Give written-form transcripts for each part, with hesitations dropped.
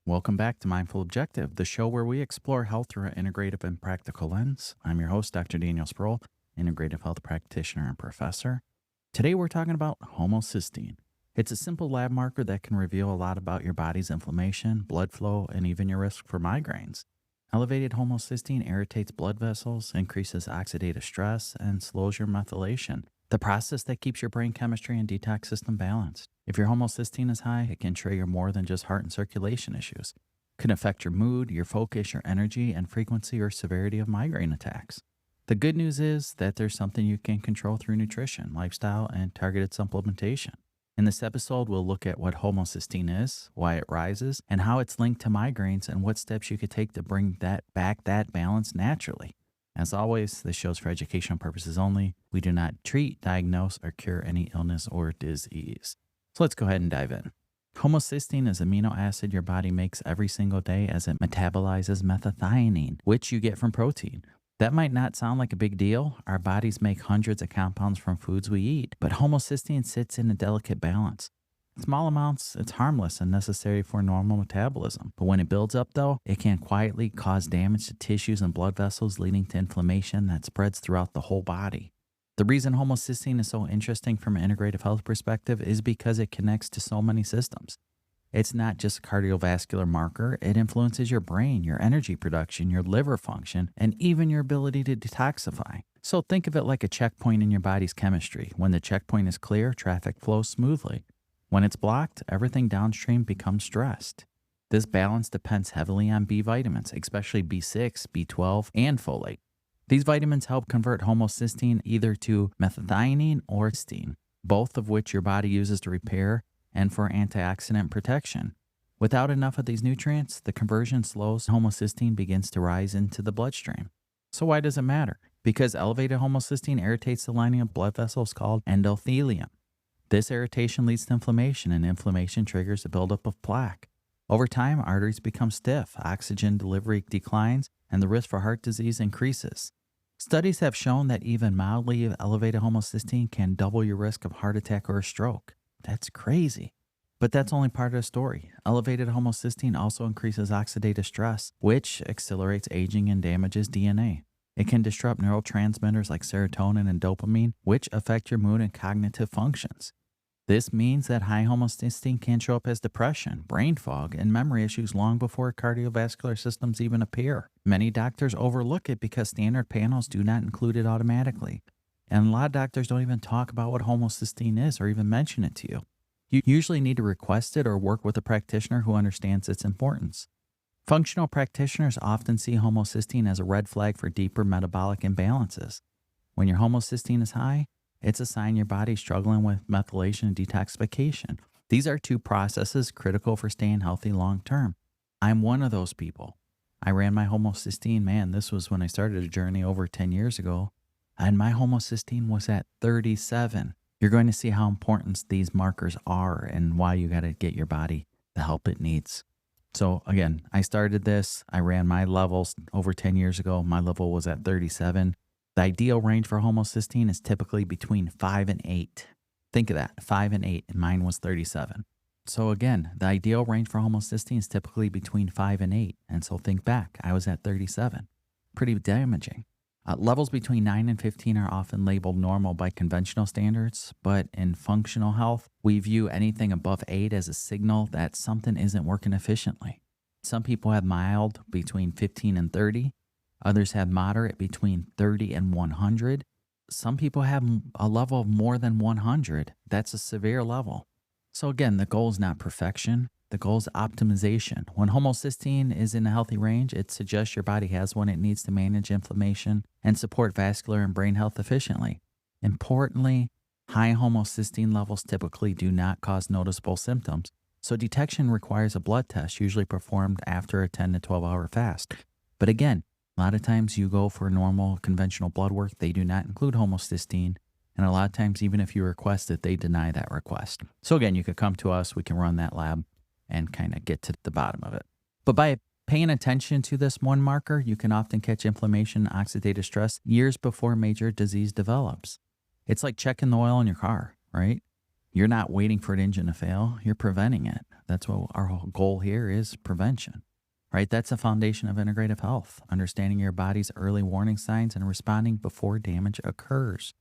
Welcome back to Mindful Objective, the show where we explore health through an integrative and practical lens. I'm your host, Dr. Daniel Sproul, integrative health practitioner and professor. Today we're talking about homocysteine. It's a simple lab marker that can reveal a lot about your body's inflammation, blood flow, and even your risk for migraines. Elevated homocysteine irritates blood vessels, increases oxidative stress, and slows your methylation, the process that keeps your brain chemistry and detox system balanced. If your homocysteine is high, it can trigger more than just heart and circulation issues. It can affect your mood, your focus, your energy, and frequency or severity of migraine attacks. The good news is that there's something you can control through nutrition, lifestyle, and targeted supplementation. In this episode, we'll look at what homocysteine is, why it rises, and how it's linked to migraines, and what steps you could take to bring that balance naturally. As always, this show's for educational purposes only. We do not treat, diagnose, or cure any illness or disease. So let's go ahead and dive in. Homocysteine is an amino acid your body makes every single day as it metabolizes methionine, which you get from protein. That might not sound like a big deal. Our bodies make hundreds of compounds from foods we eat, but homocysteine sits in a delicate balance. In small amounts, it's harmless and necessary for normal metabolism. But when it builds up, though, it can quietly cause damage to tissues and blood vessels, leading to inflammation that spreads throughout the whole body. The reason homocysteine is so interesting from an integrative health perspective is because it connects to so many systems. It's not just a cardiovascular marker. It influences your brain, your energy production, your liver function, and even your ability to detoxify. So think of it like a checkpoint in your body's chemistry. When the checkpoint is clear, traffic flows smoothly. When it's blocked, everything downstream becomes stressed. This balance depends heavily on B vitamins, especially B6, B12, and folate. These vitamins help convert homocysteine either to methionine or cysteine, both of which your body uses to repair and for antioxidant protection. Without enough of these nutrients, the conversion slows, homocysteine begins to rise into the bloodstream. So why does it matter? Because elevated homocysteine irritates the lining of blood vessels called endothelium. This irritation leads to inflammation, and inflammation triggers a buildup of plaque. Over time, arteries become stiff, oxygen delivery declines, and the risk for heart disease increases. Studies have shown that even mildly elevated homocysteine can double your risk of heart attack or a stroke. That's crazy. But that's only part of the story. Elevated homocysteine also increases oxidative stress, which accelerates aging and damages DNA. It can disrupt neurotransmitters like serotonin and dopamine, which affect your mood and cognitive functions. This means that high homocysteine can show up as depression, brain fog, and memory issues long before cardiovascular systems even appear. Many doctors overlook it because standard panels do not include it automatically. And a lot of doctors don't even talk about what homocysteine is or even mention it to you. You usually need to request it or work with a practitioner who understands its importance. Functional practitioners often see homocysteine as a red flag for deeper metabolic imbalances. When your homocysteine is high, it's a sign your body's struggling with methylation and detoxification. These are two processes critical for staying healthy long term. I'm one of those people. I ran my homocysteine, this was when I started a journey over 10 years ago, and my homocysteine was at 37. You're going to see how important these markers are and why you got to get your body the help it needs. So again, I started this. I ran my levels over 10 years ago. My level was at 37. The ideal range for homocysteine is typically between 5 and 8. Think of that, 5 and 8, and mine was 37. So again, the ideal range for homocysteine is typically between 5 and 8. And so think back, I was at 37. Pretty damaging. Levels between 9 and 15 are often labeled normal by conventional standards, but in functional health, we view anything above 8 as a signal that something isn't working efficiently. Some people have mild between 15 and 30. Others have moderate between 30 and 100. Some people have a level of more than 100. That's a severe level. So again, the goal is not perfection. The goal is optimization. When homocysteine is in a healthy range, it suggests your body has what it needs to manage inflammation and support vascular and brain health efficiently. Importantly, high homocysteine levels typically do not cause noticeable symptoms, so detection requires a blood test, usually performed after a 10 to 12-hour fast. But again, a lot of times you go for normal conventional blood work, they do not include homocysteine. And a lot of times, even if you request it, they deny that request. So again, you could come to us, we can run that lab and kind of get to the bottom of it. But by paying attention to this one marker, you can often catch inflammation and oxidative stress years before major disease develops. It's like checking the oil in your car, right? You're not waiting for an engine to fail, you're preventing it. That's what our whole goal here is, prevention, right? That's the foundation of integrative health, understanding your body's early warning signs and responding before damage occurs.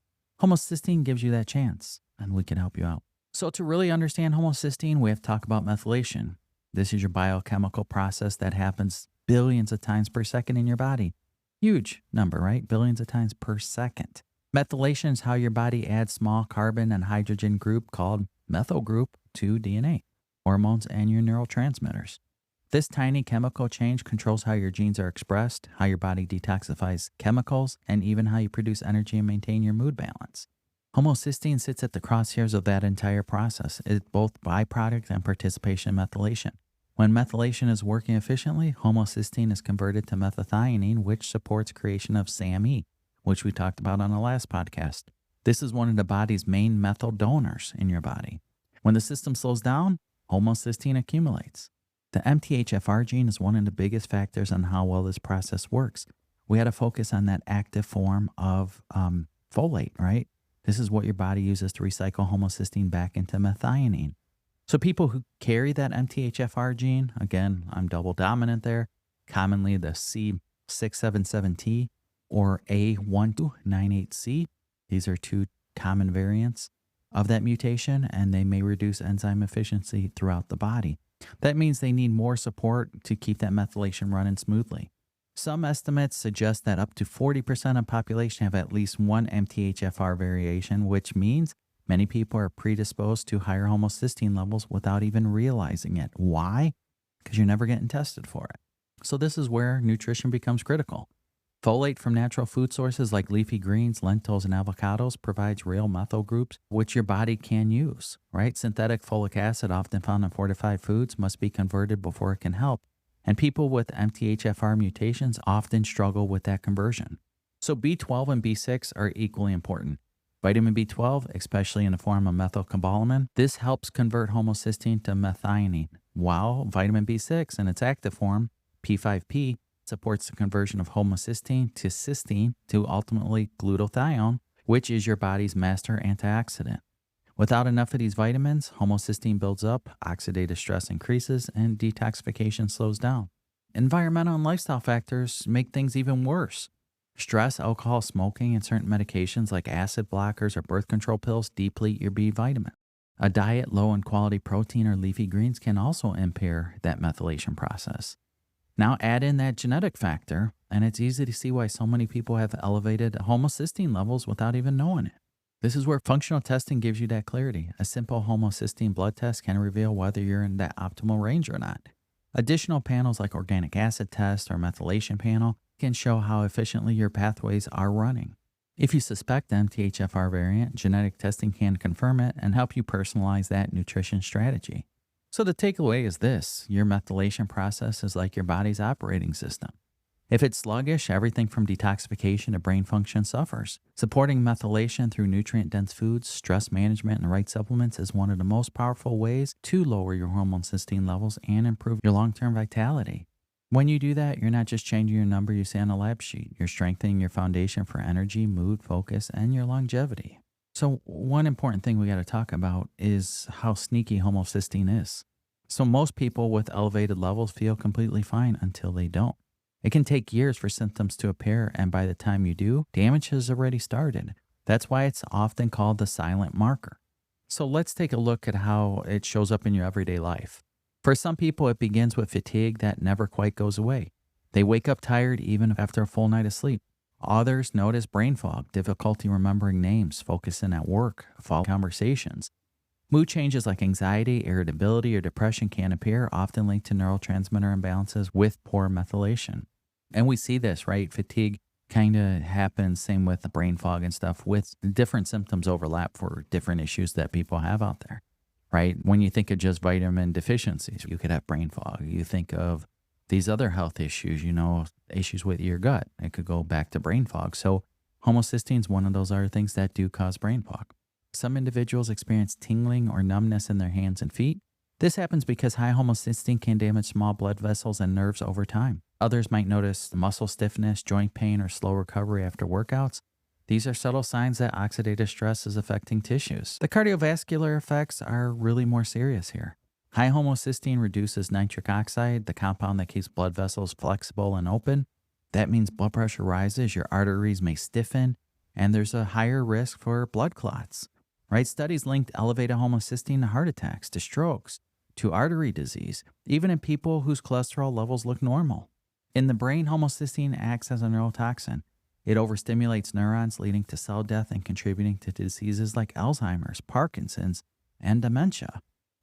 Homocysteine gives you that chance, and we can help you out. So to really understand homocysteine, we have to talk about methylation. This is your biochemical process that happens billions of times per second in your body. Huge number, right? Billions of times per second. Methylation is how your body adds small carbon and hydrogen group called methyl group to DNA, hormones, and your neurotransmitters. This tiny chemical change controls how your genes are expressed, how your body detoxifies chemicals, and even how you produce energy and maintain your mood balance. Homocysteine sits at the crosshairs of that entire process. It's both byproduct and participation in methylation. When methylation is working efficiently, homocysteine is converted to methionine, which supports creation of SAMe, which we talked about on the last podcast. This is one of the body's main methyl donors in your body. When the system slows down, homocysteine accumulates. The MTHFR gene is one of the biggest factors on how well this process works. We had to focus on that active form of folate, right? This is what your body uses to recycle homocysteine back into methionine. So people who carry that MTHFR gene, again, I'm double dominant there, commonly the C677T or A1298C. These are two common variants of that mutation, and they may reduce enzyme efficiency throughout the body. That means they need more support to keep that methylation running smoothly. Some estimates suggest that up to 40% of the population have at least one MTHFR variation, which means many people are predisposed to higher homocysteine levels without even realizing it. Why? Because you're never getting tested for it. So this is where nutrition becomes critical. Folate from natural food sources like leafy greens, lentils, and avocados provides real methyl groups, which your body can use, right? Synthetic folic acid, often found in fortified foods, must be converted before it can help. And people with MTHFR mutations often struggle with that conversion. So B12 and B6 are equally important. Vitamin B12, especially in the form of methylcobalamin, this helps convert homocysteine to methionine, while vitamin B6 in its active form, P5P, supports the conversion of homocysteine to cysteine to ultimately glutathione, which is your body's master antioxidant. Without enough of these vitamins, homocysteine builds up, oxidative stress increases, and detoxification slows down. Environmental and lifestyle factors make things even worse. Stress, alcohol, smoking, and certain medications like acid blockers or birth control pills deplete your B vitamin. A diet low in quality protein or leafy greens can also impair that methylation process. Now add in that genetic factor, and it's easy to see why so many people have elevated homocysteine levels without even knowing it. This is where functional testing gives you that clarity. A simple homocysteine blood test can reveal whether you're in that optimal range or not. Additional panels like organic acid test or methylation panel can show how efficiently your pathways are running. If you suspect the MTHFR variant, genetic testing can confirm it and help you personalize that nutrition strategy. So the takeaway is this: your methylation process is like your body's operating system. If it's sluggish, everything from detoxification to brain function suffers. Supporting methylation through nutrient-dense foods, stress management, and right supplements is one of the most powerful ways to lower your homocysteine levels and improve your long-term vitality. When you do that, you're not just changing your number you see on a lab sheet. You're strengthening your foundation for energy, mood, focus, and your longevity. So one important thing we got to talk about is how sneaky homocysteine is. So most people with elevated levels feel completely fine until they don't. It can take years for symptoms to appear, and by the time you do, damage has already started. That's why it's often called the silent marker. So let's take a look at how it shows up in your everyday life. For some people, it begins with fatigue that never quite goes away. They wake up tired even after a full night of sleep. Others notice brain fog, difficulty remembering names, focusing at work, follow conversations. Mood changes like anxiety, irritability, or depression can appear, often linked to neurotransmitter imbalances with poor methylation. And we see this, right? Fatigue kind of happens, same with the brain fog and stuff, with different symptoms overlap for different issues that people have out there, right? When you think of just vitamin deficiencies, you could have brain fog. You think of these other health issues, issues with your gut. It could go back to brain fog. So homocysteine is one of those other things that do cause brain fog. Some individuals experience tingling or numbness in their hands and feet. This happens because high homocysteine can damage small blood vessels and nerves over time. Others might notice muscle stiffness, joint pain, or slow recovery after workouts. These are subtle signs that oxidative stress is affecting tissues. The cardiovascular effects are really more serious here. High homocysteine reduces nitric oxide, the compound that keeps blood vessels flexible and open. That means blood pressure rises, your arteries may stiffen, and there's a higher risk for blood clots. Right? Studies linked elevated homocysteine to heart attacks, to strokes, to artery disease, even in people whose cholesterol levels look normal. In the brain, homocysteine acts as a neurotoxin. It overstimulates neurons, leading to cell death and contributing to diseases like Alzheimer's, Parkinson's, and dementia.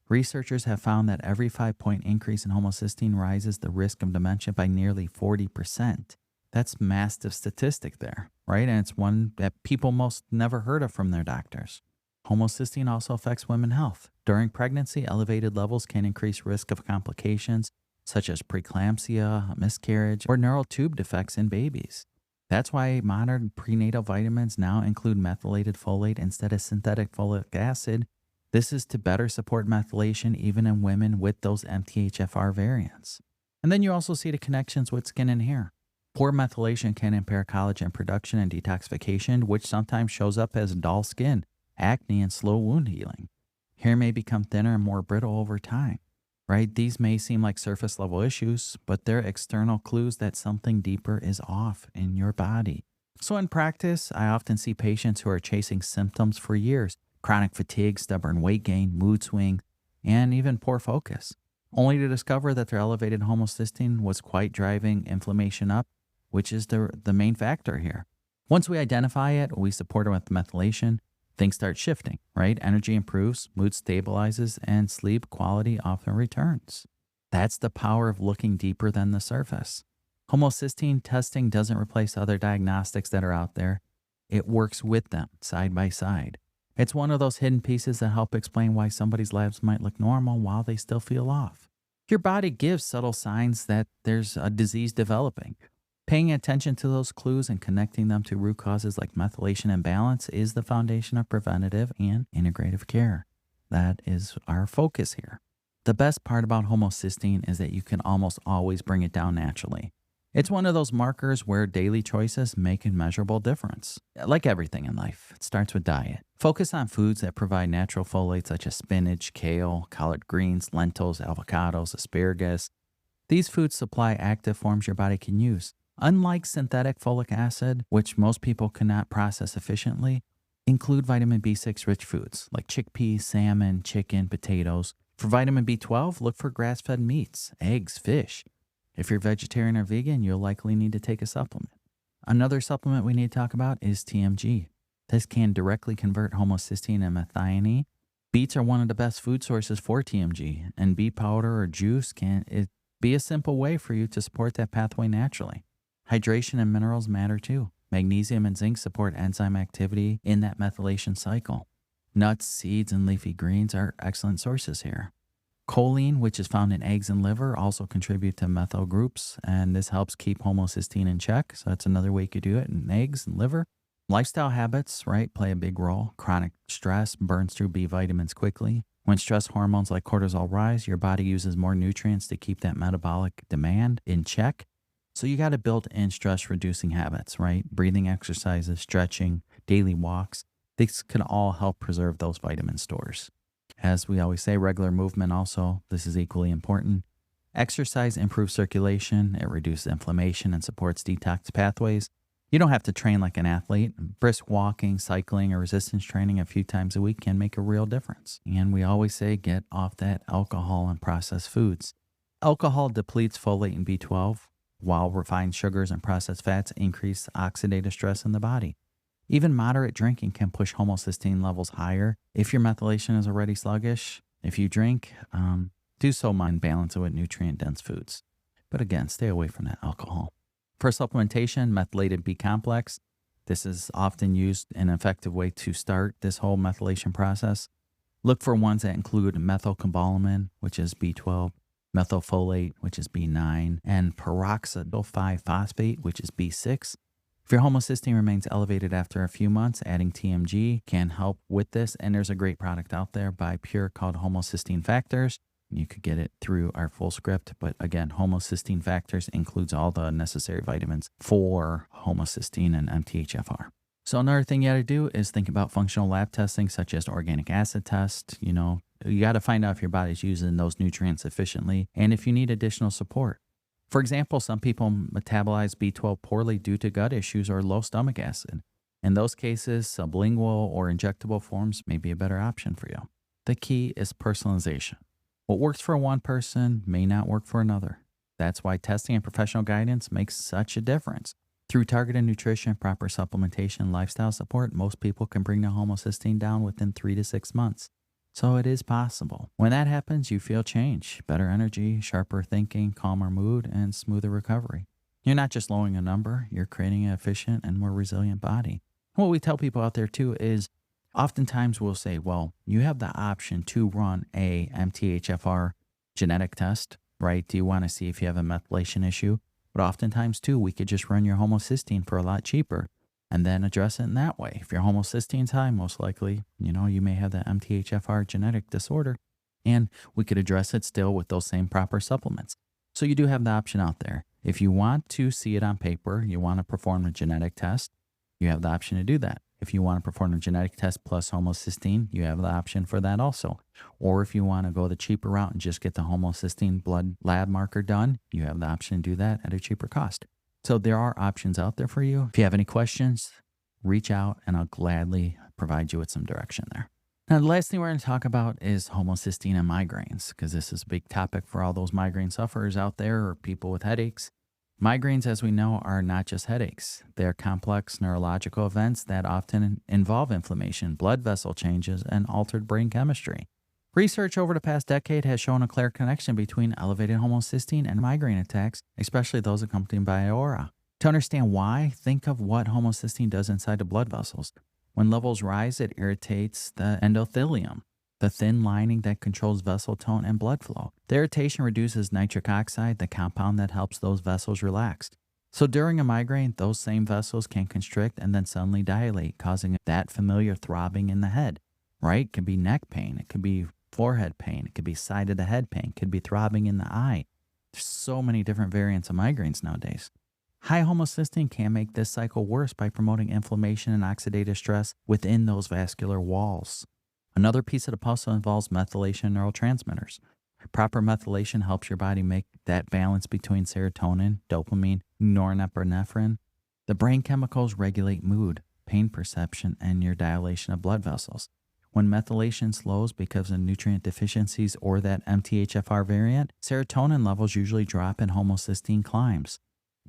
Researchers have found that every 5-point increase in homocysteine rises the risk of dementia by nearly 40%. That's massive statistic there, right? And it's one that people most never heard of from their doctors. Homocysteine also affects women's health. During pregnancy, elevated levels can increase risk of complications such as preeclampsia, miscarriage, or neural tube defects in babies. That's why modern prenatal vitamins now include methylated folate instead of synthetic folic acid. This is to better support methylation even in women with those MTHFR variants. And then you also see the connections with skin and hair. Poor methylation can impair collagen production and detoxification, which sometimes shows up as dull skin, acne, and slow wound healing. Hair may become thinner and more brittle over time, right? These may seem like surface level issues, but they're external clues that something deeper is off in your body. So in practice, I often see patients who are chasing symptoms for years: chronic fatigue, stubborn weight gain, mood swings, and even poor focus, only to discover that their elevated homocysteine was quite driving inflammation up, which is the main factor here. Once we identify it, we support it with methylation, things start shifting, right? Energy improves, mood stabilizes, and sleep quality often returns. That's the power of looking deeper than the surface. Homocysteine testing doesn't replace other diagnostics that are out there. It works with them side by side. It's one of those hidden pieces that help explain why somebody's labs might look normal while they still feel off. Your body gives subtle signs that there's a disease developing. Paying attention to those clues and connecting them to root causes like methylation imbalance is the foundation of preventative and integrative care. That is our focus here. The best part about homocysteine is that you can almost always bring it down naturally. It's one of those markers where daily choices make a measurable difference. Like everything in life, it starts with diet. Focus on foods that provide natural folates such as spinach, kale, collard greens, lentils, avocados, asparagus. These foods supply active forms your body can use. Unlike synthetic folic acid, which most people cannot process efficiently, include vitamin B6 rich foods like chickpeas, salmon, chicken, potatoes. For vitamin B12, look for grass-fed meats, eggs, fish. If you're vegetarian or vegan, you'll likely need to take a supplement. Another supplement we need to talk about is TMG. This can directly convert homocysteine and methionine. Beets are one of the best food sources for TMG, and beet powder or juice can be a simple way for you to support that pathway naturally. Hydration and minerals matter too. Magnesium and zinc support enzyme activity in that methylation cycle. Nuts, seeds, and leafy greens are excellent sources here. Choline, which is found in eggs and liver, also contribute to methyl groups, and this helps keep homocysteine in check. So that's another way you could do it in eggs and liver. Lifestyle habits, right, play a big role. Chronic stress burns through B vitamins quickly. When stress hormones like cortisol rise, your body uses more nutrients to keep that metabolic demand in check. So you got to build in stress-reducing habits, right? Breathing exercises, stretching, daily walks. This can all help preserve those vitamin stores. As we always say, regular movement also, this is equally important. Exercise improves circulation, it reduces inflammation and supports detox pathways. You don't have to train like an athlete. Brisk walking, cycling, or resistance training a few times a week can make a real difference. And we always say get off that alcohol and processed foods. Alcohol depletes folate and B12, while refined sugars and processed fats increase oxidative stress in the body. Even moderate drinking can push homocysteine levels higher. If your methylation is already sluggish, if you drink, do so mind balance it with nutrient-dense foods. But again, stay away from that alcohol. For supplementation, methylated B complex. This is often used in an effective way to start this whole methylation process. Look for ones that include methylcobalamin, which is B12, methylfolate, which is B9, and peroxidyl 5-phosphate, which is B6. If your homocysteine remains elevated after a few months, adding TMG can help with this. And there's a great product out there by Pure called Homocysteine Factors. You could get it through our full script. But again, Homocysteine Factors includes all the necessary vitamins for homocysteine and MTHFR. So another thing you got to do is think about functional lab testing, such as organic acid test. You got to find out if your body's using those nutrients efficiently and if you need additional support. For example, some people metabolize B12 poorly due to gut issues or low stomach acid. In those cases, sublingual or injectable forms may be a better option for you. The key is personalization. What works for one person may not work for another. That's why testing and professional guidance makes such a difference. Through targeted nutrition, proper supplementation, and lifestyle support, most people can bring their homocysteine down within 3 to 6 months. So it is possible. When that happens, you feel change, better energy, sharper thinking, calmer mood, and smoother recovery. You're not just lowering a number, you're creating an efficient and more resilient body. What we tell people out there too is oftentimes we'll say, well, you have the option to run a MTHFR genetic test, right? Do you want to see if you have a methylation issue? But oftentimes too, we could just run your homocysteine for a lot cheaper and then address it in that way. If your homocysteine's high, most likely, you may have the MTHFR genetic disorder, and we could address it still with those same proper supplements. So you do have the option out there. If you want to see it on paper, you want to perform a genetic test, you have the option to do that. If you want to perform a genetic test plus homocysteine, you have the option for that also. Or if you want to go the cheaper route and just get the homocysteine blood lab marker done, you have the option to do that at a cheaper cost. So there are options out there for you. If you have any questions, reach out and I'll gladly provide you with some direction there. Now, the last thing we're going to talk about is homocysteine and migraines, because this is a big topic for all those migraine sufferers out there or people with headaches. Migraines, as we know, are not just headaches. They're complex neurological events that often involve inflammation, blood vessel changes, and altered brain chemistry. Research over the past decade has shown a clear connection between elevated homocysteine and migraine attacks, especially those accompanied by aura. To understand why, think of what homocysteine does inside the blood vessels. When levels rise, it irritates the endothelium, the thin lining that controls vessel tone and blood flow. The irritation reduces nitric oxide, the compound that helps those vessels relax. So during a migraine, those same vessels can constrict and then suddenly dilate, causing that familiar throbbing in the head, right? It could be neck pain. It could be forehead pain. It could be side of the head pain. It could be throbbing in the eye. There's so many different variants of migraines nowadays. High homocysteine can make this cycle worse by promoting inflammation and oxidative stress within those vascular walls. Another piece of the puzzle involves methylation neurotransmitters. Proper methylation helps your body make that balance between serotonin, dopamine, norepinephrine. The brain chemicals regulate mood, pain perception, and your dilation of blood vessels. When methylation slows because of nutrient deficiencies or that MTHFR variant, serotonin levels usually drop and homocysteine climbs.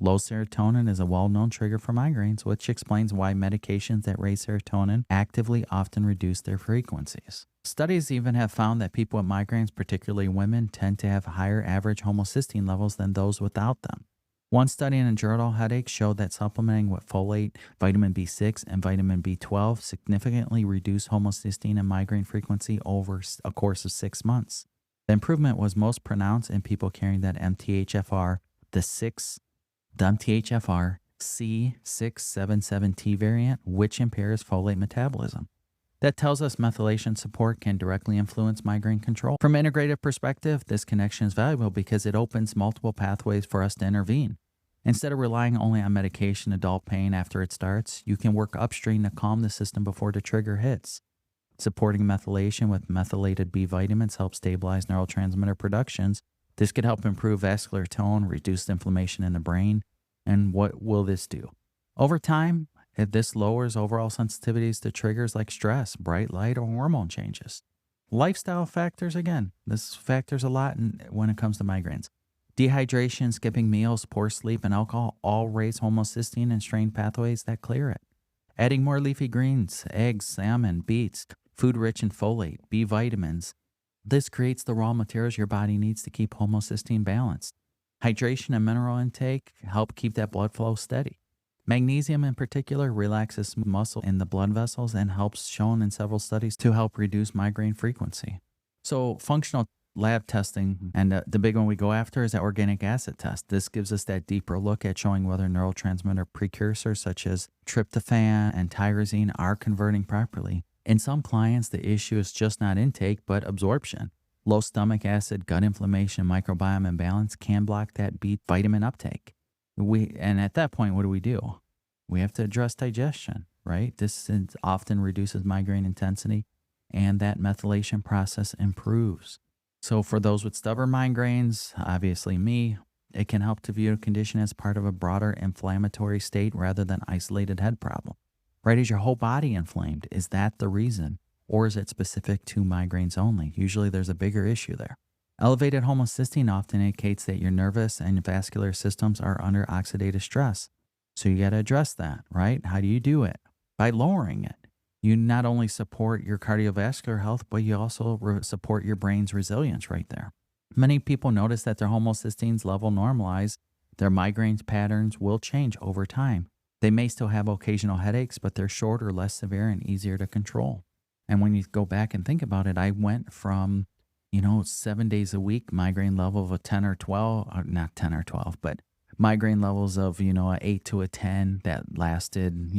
Low serotonin is a well-known trigger for migraines, which explains why medications that raise serotonin actively often reduce their frequencies. Studies even have found that people with migraines, particularly women, tend to have higher average homocysteine levels than those without them. One study in adrenal headaches showed that supplementing with folate, vitamin B6, and vitamin B12 significantly reduced homocysteine and migraine frequency over a course of 6 months. The improvement was most pronounced in people carrying that MTHFR, the MTHFR C677T variant, which impairs folate metabolism. That tells us methylation support can directly influence migraine control. From an integrative perspective, this connection is valuable because it opens multiple pathways for us to intervene. Instead of relying only on medication to dull pain after it starts, you can work upstream to calm the system before the trigger hits. Supporting methylation with methylated B vitamins helps stabilize neurotransmitter productions. This could help improve vascular tone, reduce inflammation in the brain. And what will this do? Over time, if this lowers overall sensitivities to triggers like stress, bright light, or hormone changes. Lifestyle factors, again, this factors a lot when it comes to migraines. Dehydration, skipping meals, poor sleep, and alcohol all raise homocysteine and strain pathways that clear it. Adding more leafy greens, eggs, salmon, beets, food rich in folate, B vitamins. This creates the raw materials your body needs to keep homocysteine balanced. Hydration and mineral intake help keep that blood flow steady. Magnesium in particular relaxes muscle in the blood vessels and helps, shown in several studies, to help reduce migraine frequency. So functional lab testing, and the big one we go after is the organic acid test. This gives us that deeper look at showing whether neurotransmitter precursors such as tryptophan and tyrosine are converting properly. In some clients, the issue is just not intake, but absorption. Low stomach acid, gut inflammation, microbiome imbalance can block that B vitamin uptake. And at that point, what do? We have to address digestion. right? Often reduces migraine intensity and that methylation process improves. So, for those with stubborn migraines, obviously me, it can help to view a condition as part of a broader inflammatory state rather than isolated head problem. Right? Is your whole body inflamed? Is that the reason? Or is it specific to migraines only? Usually there's a bigger issue there. Elevated homocysteine often indicates that your nervous and vascular systems are under oxidative stress. So you got to address that, right? How do you do it? By lowering it. You not only support your cardiovascular health, but you also support your brain's resilience right there. Many people notice that their homocysteine level normalize, their migraines patterns will change over time. They may still have occasional headaches, but they're shorter, less severe, and easier to control. And when you go back and think about it, I went from 7 days a week, migraine level of a 10 or 12, or not 10 or 12, but migraine levels of, a 8 to a 10 that lasted,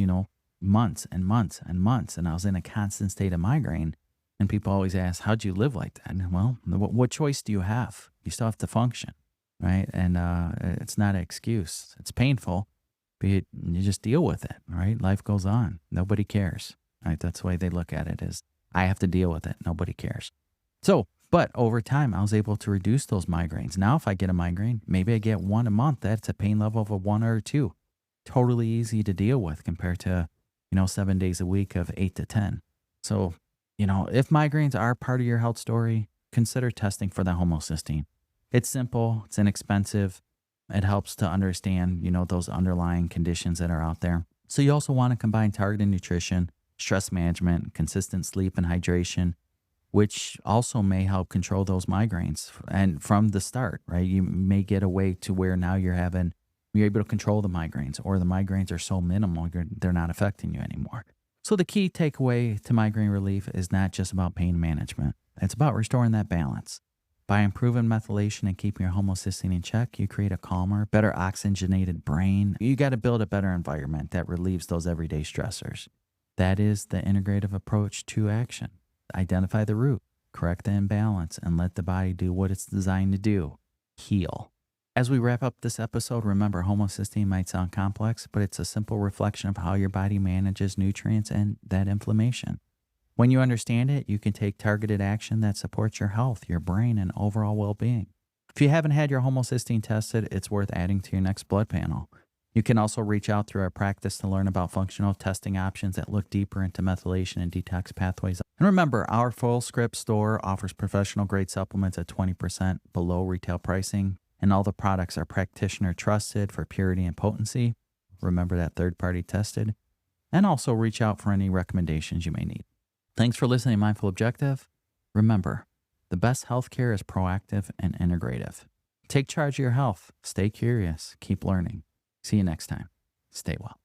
months and months and months. And I was in a constant state of migraine. And people always ask, how'd you live like that? And well, what choice do you have? You still have to function, right? And it's not an excuse. It's painful, but you just deal with it, right? Life goes on. Nobody cares, right? That's the way they look at it is, I have to deal with it. Nobody cares. So, but over time, I was able to reduce those migraines. Now, if I get a migraine, maybe I get one a month. That's a pain level of a 1 or a 2. Totally easy to deal with compared to, 7 days a week of 8 to 10. So, if migraines are part of your health story, consider testing for the homocysteine. It's simple, it's inexpensive. It helps to understand, those underlying conditions that are out there. So you also want to combine targeted nutrition, stress management, consistent sleep and hydration, which also may help control those migraines. And from the start, right, you may get a way to where now you're able to control the migraines, or the migraines are so minimal, they're not affecting you anymore. So the key takeaway to migraine relief is not just about pain management. It's about restoring that balance. By improving methylation and keeping your homocysteine in check, you create a calmer, better oxygenated brain. You got to build a better environment that relieves those everyday stressors. That is the integrative approach to action. Identify the root, correct the imbalance, and let the body do what it's designed to do, heal. As we wrap up this episode, remember homocysteine might sound complex, but it's a simple reflection of how your body manages nutrients and that inflammation. When you understand it, you can take targeted action that supports your health, your brain, and overall well-being. If you haven't had your homocysteine tested, it's worth adding to your next blood panel. You can also reach out through our practice to learn about functional testing options that look deeper into methylation and detox pathways. And remember, our full script store offers professional-grade supplements at 20% below retail pricing. And all the products are practitioner trusted for purity and potency. Remember that third-party tested. And also reach out for any recommendations you may need. Thanks for listening to Mindful Objective. Remember, the best healthcare is proactive and integrative. Take charge of your health. Stay curious. Keep learning. See you next time. Stay well.